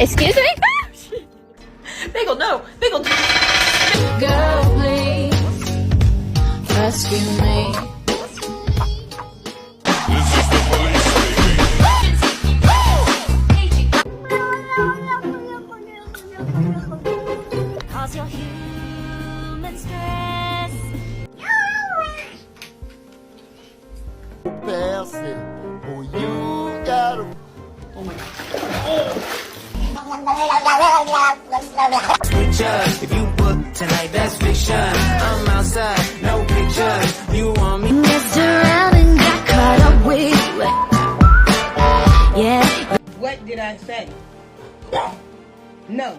Excuse me? Bagel, no! Bagel! Girl, please rescue me. Cause you're human stress. Passing, oh, you gotta. Oh my god. We judge if you book tonight, that's fiction. I'm outside, no pictures. You want me? Messed around and got caught up with you. Yeah. What did I say? No.